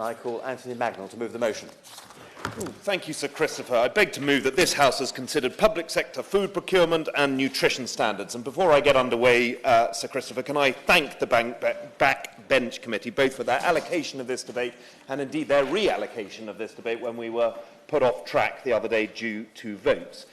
I call Anthony Mangnall to move the motion. Thank you, Sir Christopher. I beg to move that this House has considered public sector food procurement and nutrition standards. And before I get underway, Sir Christopher, can I thank the Backbench Committee both for their allocation of this debate and indeed their reallocation of this debate when we were put off track the other day due to votes.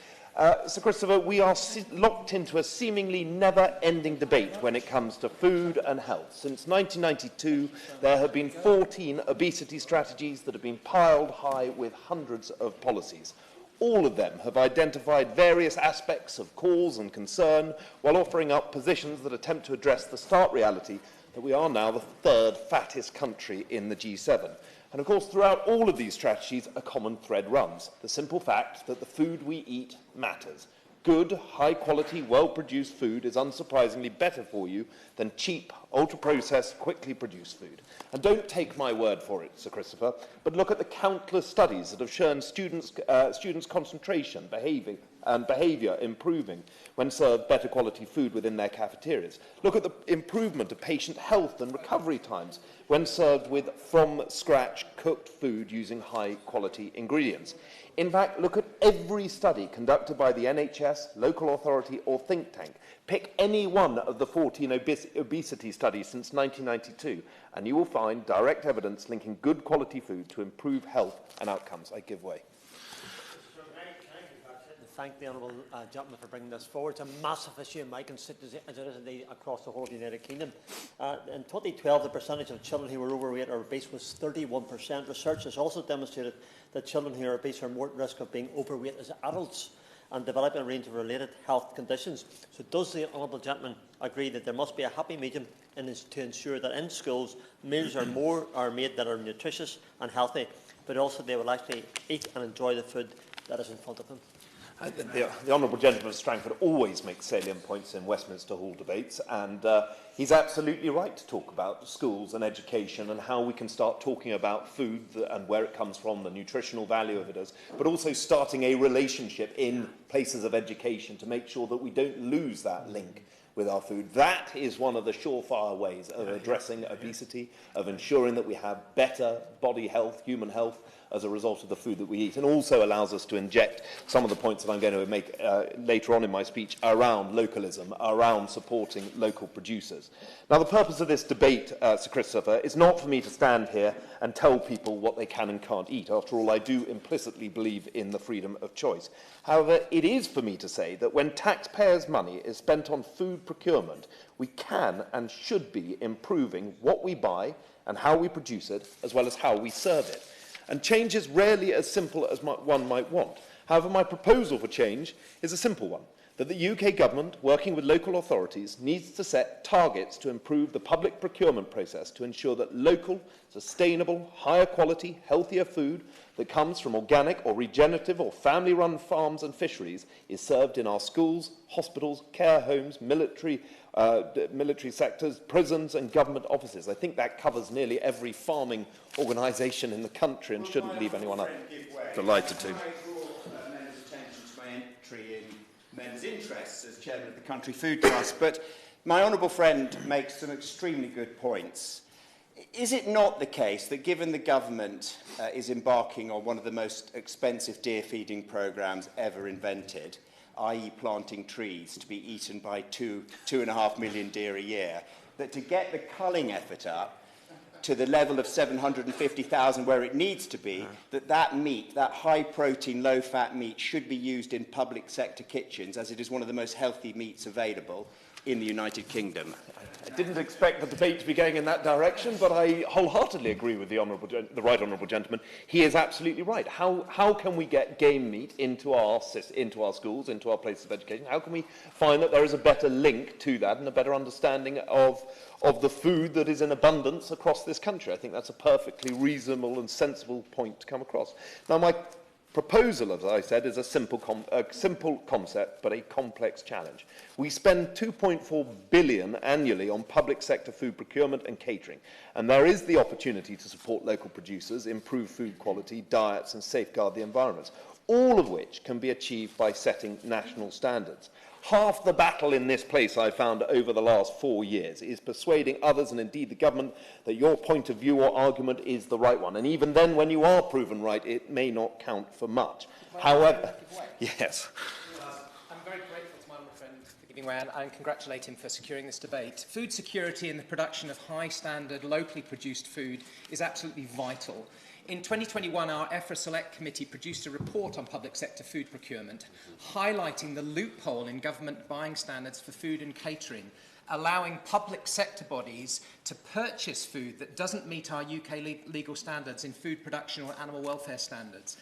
Sir Christopher, we are locked into a seemingly never-ending debate when it comes to food and health. Since 1992, there have been 14 obesity strategies that have been piled high with hundreds of policies. All of them have identified various aspects of cause and concern while offering up positions that attempt to address the stark reality that we are now the third fattest country in the G7. And of course, throughout all of these strategies, a common thread runs: the simple fact that the food we eat matters. Good, high-quality, well-produced food is unsurprisingly better for you than cheap, ultra-processed, quickly produced food. And don't take my word for it, Sir Christopher, but look at the countless studies that have shown students' concentration, behaviour improving when served better quality food within their cafeterias. Look at the improvement of patient health and recovery times when served with from-scratch cooked food using high-quality ingredients. In fact, look at every study conducted by the NHS, local authority or think tank. Pick any one of the 14 obesity studies since 1992, and you will find direct evidence linking good quality food to improve health and outcomes. I give way. Thank the honourable gentleman for bringing this forward. It's a massive issue in my constituency, as it is indeed across the whole of the United Kingdom. In 2012, the percentage of children who were overweight or obese was 31%. Research has also demonstrated that children who are obese are more at risk of being overweight as adults and developing a range of related health conditions. So does the honourable gentleman agree that there must be a happy medium to ensure that in schools meals are made that are nutritious and healthy, but also they will actually eat and enjoy the food that is in front of them? The Honourable Gentleman of Strangford always makes salient points in Westminster Hall debates, and he's absolutely right to talk about schools and education and how we can start talking about food and where it comes from, the nutritional value of it is, but also starting a relationship in places of education to make sure that we don't lose that link with our food. That is one of the surefire ways of addressing obesity, of ensuring that we have better body health, human health, as a result of the food that we eat, and also allows us to inject some of the points that I'm going to make later on in my speech around localism, around supporting local producers. Now, the purpose of this debate, Sir Christopher, is not for me to stand here and tell people what they can and can't eat. After all, I do implicitly believe in the freedom of choice. However, it is for me to say that when taxpayers' money is spent on food procurement, we can and should be improving what we buy and how we produce it, as well as how we serve it. And change is rarely as simple as one might want. However, my proposal for change is a simple one: that the UK government, working with local authorities, needs to set targets to improve the public procurement process to ensure that local, sustainable, higher quality, healthier food that comes from organic or regenerative or family-run farms and fisheries is served in our schools, hospitals, care homes, military sectors, prisons and government offices. I think that covers nearly every farming organisation in the country and shouldn't leave anyone out. Delighted to. I draw members' attention to my entry in members' interests as chairman of the Country Food Trust, but my honourable friend makes some extremely good points. Is it not the case that, given the government is embarking on one of the most expensive deer feeding programmes ever invented, i.e. planting trees to be eaten by 2.5 million deer a year, that to get the culling effort up to the level of 750,000 where it needs to be, that meat, that high-protein, low-fat meat, should be used in public sector kitchens, as it is one of the most healthy meats available in the United Kingdom? I didn't expect the debate to be going in that direction, but I wholeheartedly agree with the right honourable gentleman. He is absolutely right. How can we get game meat into our schools, into our places of education? How can we find that there is a better link to that and a better understanding of the food that is in abundance across this country? I think that's a perfectly reasonable and sensible point to come across. Now, my proposal, as I said, is a simple concept, but a complex challenge. We spend £2.4 billion annually on public sector food procurement and catering, and there is the opportunity to support local producers, improve food quality, diets, and safeguard the environment. all of which can be achieved by setting national standards. Half the battle in this place, I found, over the last 4 years is persuading others, and indeed the government, that your point of view or argument is the right one. And even then, when you are proven right, it may not count for much. However, yes. I'm very grateful to my honourable friend for giving way and congratulate him for securing this debate. Food security and the production of high-standard, locally produced food is absolutely vital. In 2021, our EFRA Select Committee produced a report on public sector food procurement, highlighting the loophole in government buying standards for food and catering, allowing public sector bodies to purchase food that doesn't meet our UK legal standards in food production or animal welfare standards.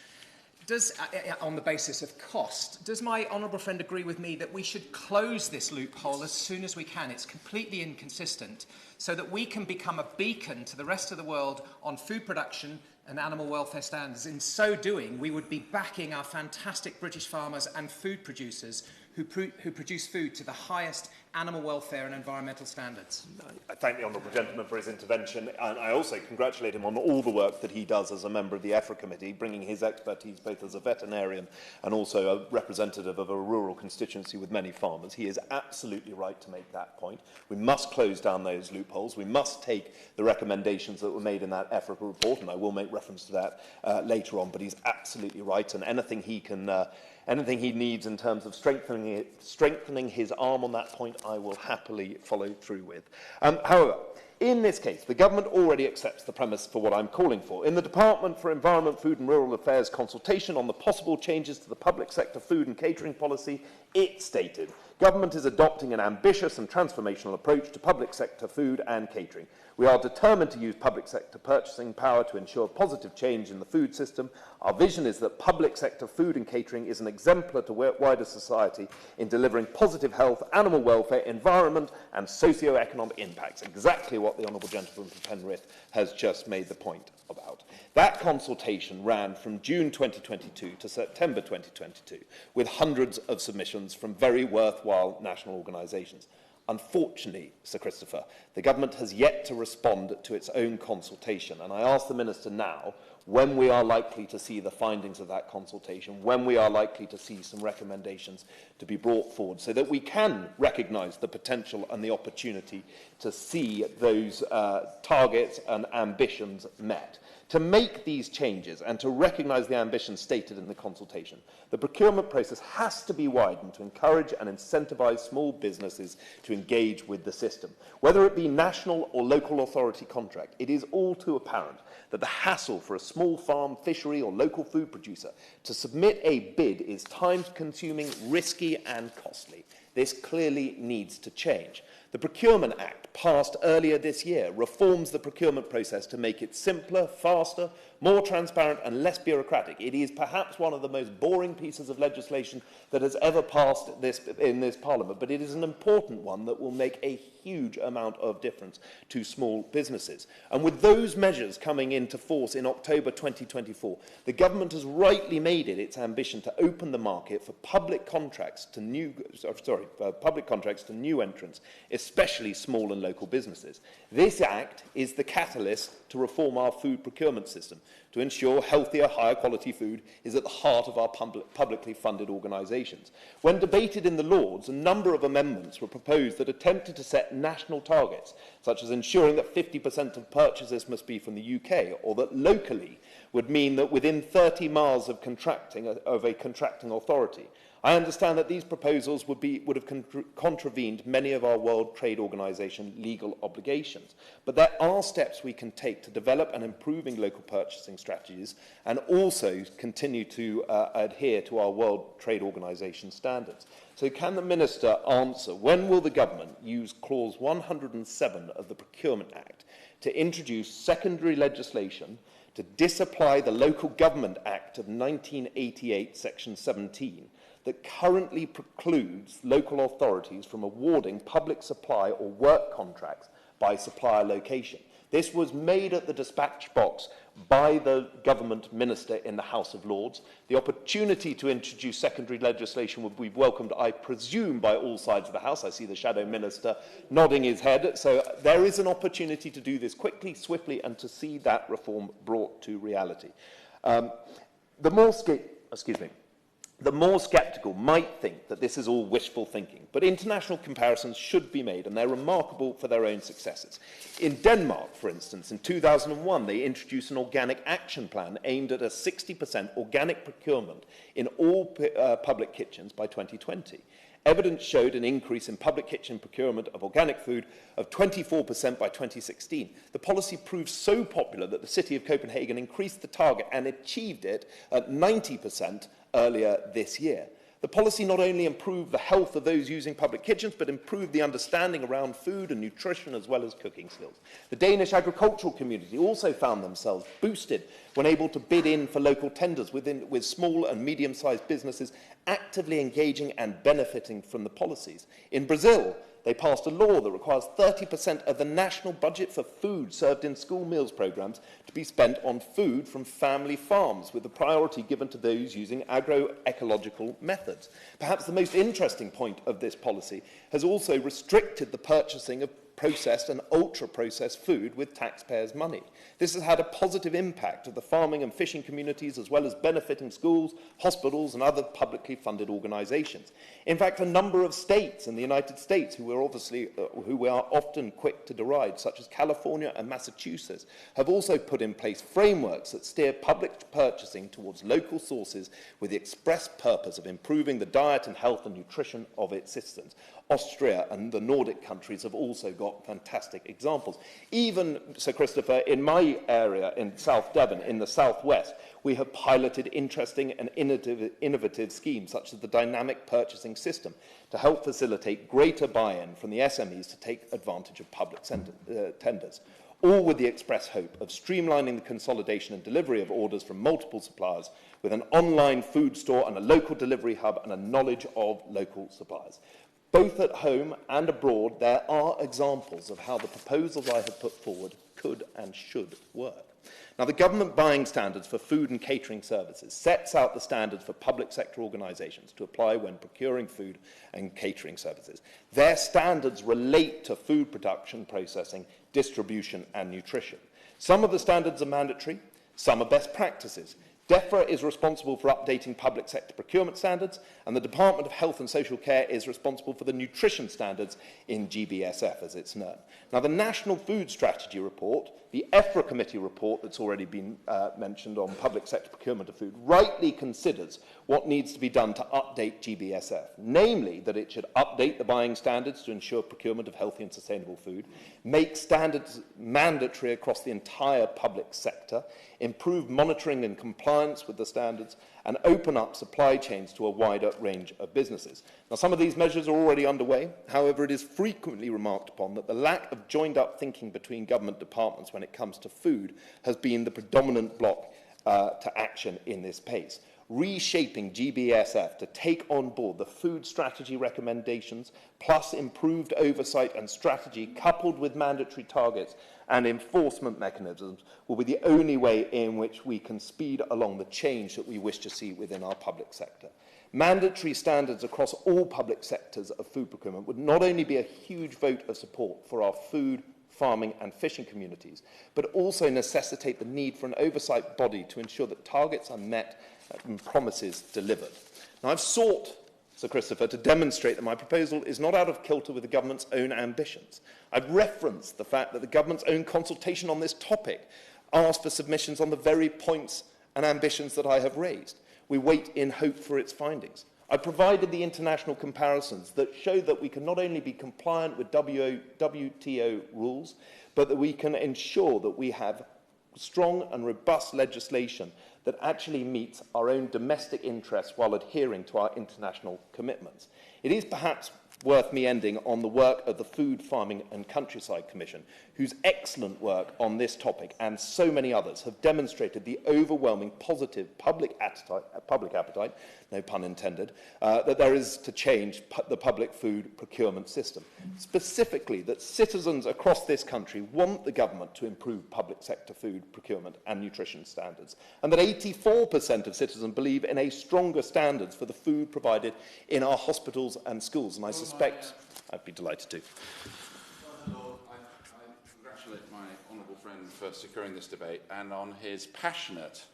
On the basis of cost, does my honourable friend agree with me that we should close this loophole as soon as we can? It's completely inconsistent, so that we can become a beacon to the rest of the world on food production and animal welfare standards. In so doing, we would be backing our fantastic British farmers and food producers who produce food to the highest animal welfare and environmental standards. I thank the honourable gentleman for his intervention, and I also congratulate him on all the work that he does as a member of the EFRA committee, bringing his expertise both as a veterinarian and also a representative of a rural constituency with many farmers. He is absolutely right to make that point. We must close down those loopholes. We must take the recommendations that were made in that EFRA report, and I will make reference to that later on, but he's absolutely right, and anything he needs in terms of strengthening his arm on that point, I will happily follow through with. However, in this case, the government already accepts the premise for what I'm calling for. In the Department for Environment, Food and Rural Affairs consultation on the possible changes to the public sector food and catering policy, it stated, government is adopting an ambitious and transformational approach to public sector food and catering. We are determined to use public sector purchasing power to ensure positive change in the food system. Our vision is that public sector food and catering is an exemplar to wider society in delivering positive health, animal welfare, environment and socio-economic impacts. Exactly what the Honourable Gentleman from Penrith has just made the point about. That consultation ran from June 2022 to September 2022 with hundreds of submissions from very worthwhile national organisations. Unfortunately, Sir Christopher, the government has yet to respond to its own consultation, and I ask the Minister now when we are likely to see the findings of that consultation, when we are likely to see some recommendations to be brought forward so that we can recognise the potential and the opportunity to see those targets and ambitions met. To make these changes and to recognise the ambitions stated in the consultation, the procurement process has to be widened to encourage and incentivise small businesses to engage with the system. Whether it be national or local authority contract, it is all too apparent that the hassle for a small farm, fishery or local food producer to submit a bid is time-consuming, risky and costly. This clearly needs to change. The Procurement Act, passed earlier this year, reforms the procurement process to make it simpler, faster, more transparent and less bureaucratic. It is perhaps one of the most boring pieces of legislation that has ever passed in this Parliament, but it is an important one that will make a huge amount of difference to small businesses. And with those measures coming into force in October 2024, the government has rightly made it its ambition to open the market for public contracts to new entrants, especially small and local businesses. This Act is the catalyst to reform our food procurement system, to ensure healthier, higher quality food is at the heart of our publicly funded organisations. When debated in the Lords, a number of amendments were proposed that attempted to set national targets, such as ensuring that 50% of purchases must be from the UK, or that locally would mean that within 30 miles of a contracting authority. I understand that these proposals would have contravened many of our World Trade Organization legal obligations. But there are steps we can take to develop and improving local purchasing strategies and also continue to adhere to our World Trade Organization standards. So can the Minister answer, when will the government use clause 107 of the Procurement Act to introduce secondary legislation to disapply the Local Government Act of 1988, section 17, that currently precludes local authorities from awarding public supply or work contracts by supplier location? This was made at the dispatch box by the government minister in the House of Lords. The opportunity to introduce secondary legislation would be welcomed, I presume, by all sides of the House. I see the Shadow Minister nodding his head. So there is an opportunity to do this quickly, swiftly, and to see that reform brought to reality. The more the more sceptical might think that this is all wishful thinking, but international comparisons should be made, and they're remarkable for their own successes. In Denmark, for instance, in 2001, they introduced an organic action plan aimed at a 60% organic procurement in all public kitchens by 2020. Evidence showed an increase in public kitchen procurement of organic food of 24% by 2016. The policy proved so popular that the city of Copenhagen increased the target and achieved it at 90% earlier this year. The policy not only improved the health of those using public kitchens, but improved the understanding around food and nutrition as well as cooking skills. The Danish agricultural community also found themselves boosted when able to bid in for local tenders with small and medium-sized businesses actively engaging and benefiting from the policies. In Brazil, they passed a law that requires 30% of the national budget for food served in school meals programmes to be spent on food from family farms, with the priority given to those using agroecological methods. Perhaps the most interesting point of this policy has also restricted the purchasing of processed and ultra-processed food with taxpayers' money. This has had a positive impact of the farming and fishing communities, as well as benefiting schools, hospitals and other publicly funded organisations. In fact, a number of states in the United States, who we are often quick to deride, such as California and Massachusetts, have also put in place frameworks that steer public purchasing towards local sources with the express purpose of improving the diet and health and nutrition of its citizens. Austria and the Nordic countries have also got fantastic examples. Even, Sir Christopher, in my area in South Devon, in the southwest, we have piloted interesting and innovative schemes such as the dynamic purchasing system to help facilitate greater buy-in from the SMEs to take advantage of public tenders, all with the express hope of streamlining the consolidation and delivery of orders from multiple suppliers with an online food store and a local delivery hub and a knowledge of local suppliers. Both at home and abroad, there are examples of how the proposals I have put forward could and should work. Now, the government buying standards for food and catering services sets out the standards for public sector organisations to apply when procuring food and catering services. Their standards relate to food production, processing, distribution and nutrition. Some of the standards are mandatory, some are best practices. DEFRA is responsible for updating public sector procurement standards, and the Department of Health and Social Care is responsible for the nutrition standards in GBSF, as it's known. Now, the National Food Strategy Report, the EFRA Committee report that's already been mentioned on public sector procurement of food, rightly considers what needs to be done to update GBSF, namely that it should update the buying standards to ensure procurement of healthy and sustainable food, make standards mandatory across the entire public sector, improve monitoring and compliance with the standards, and open up supply chains to a wider range of businesses. Now, some of these measures are already underway. However, it is frequently remarked upon that the lack of joined-up thinking between government departments when it comes to food has been the predominant block to action in this pace. Reshaping GBSF to take on board the food strategy recommendations, plus improved oversight and strategy coupled with mandatory targets and enforcement mechanisms, will be the only way in which we can speed along the change that we wish to see within our public sector. Mandatory standards across all public sectors of food procurement would not only be a huge vote of support for our food, farming and fishing communities, but also necessitate the need for an oversight body to ensure that targets are met and promises delivered. Now, I've sought, Sir Christopher, to demonstrate that my proposal is not out of kilter with the government's own ambitions. I've referenced the fact that the government's own consultation on this topic asked for submissions on the very points and ambitions that I have raised. We wait in hope for its findings. I provided the international comparisons that show that we can not only be compliant with WTO rules, but that we can ensure that we have strong and robust legislation that actually meets our own domestic interests while adhering to our international commitments. It is perhaps worth me ending on the work of the Food, Farming and Countryside Commission, whose excellent work on this topic and so many others have demonstrated the overwhelming positive public appetite, no pun intended, that there is to change the public food procurement system. Specifically, that citizens across this country want the government to improve public sector food procurement and nutrition standards, and that 84% of citizens believe in a stronger standards for the food provided in our hospitals and schools, and I suspect I'd be delighted to. I congratulate my honourable friend for securing this debate and on his passionate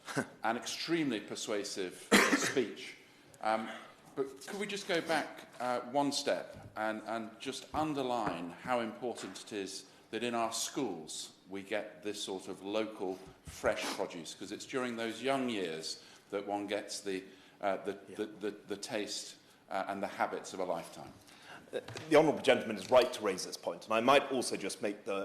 and extremely persuasive speech. But could we just go back one step and just underline how important it is that in our schools we get this sort of local, fresh produce, because it's during those young years that one gets the taste and the habits of a lifetime. The honourable gentleman is right to raise this point, and I might also just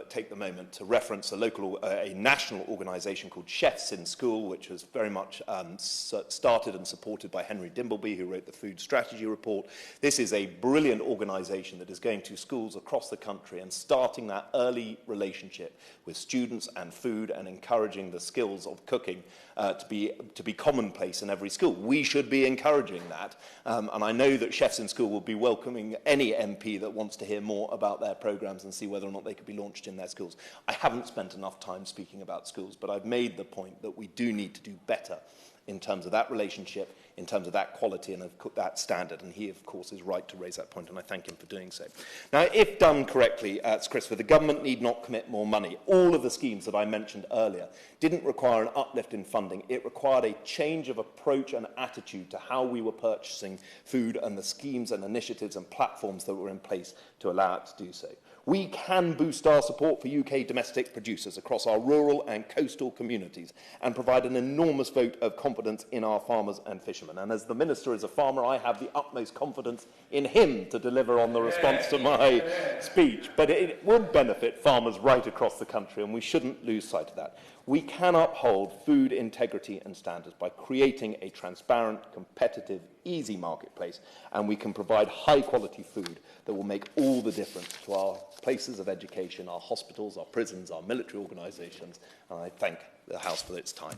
take the moment to reference a national organisation called Chefs in School, which was very much started and supported by Henry Dimbleby, who wrote the Food Strategy Report. This is a brilliant organisation that is going to schools across the country and starting that early relationship with students and food and encouraging the skills of cooking to be commonplace in every school. We should be encouraging that, and I know that Chefs in School will be welcoming any MP that wants to hear more about their programmes and see whether or not they could be launched in their schools. I haven't spent enough time speaking about schools, but I've made the point that we do need to do better in terms of that relationship, in terms of that quality and of that standard. And he, of course, is right to raise that point, and I thank him for doing so. Now, if done correctly, Christopher, the government need not commit more money. All of the schemes that I mentioned earlier didn't require an uplift in funding. It required a change of approach and attitude to how we were purchasing food and the schemes and initiatives and platforms that were in place to allow it to do so. We can boost our support for UK domestic producers across our rural and coastal communities and provide an enormous vote of confidence in our farmers and fishermen. And as the Minister is a farmer, I have the utmost confidence in him to deliver on the response to my speech. But it would benefit farmers right across the country, and we shouldn't lose sight of that. We can uphold food integrity and standards by creating a transparent, competitive, easy marketplace, and we can provide high-quality food that will make all the difference to our places of education, our hospitals, our prisons, our military organisations, and I thank the House for its time.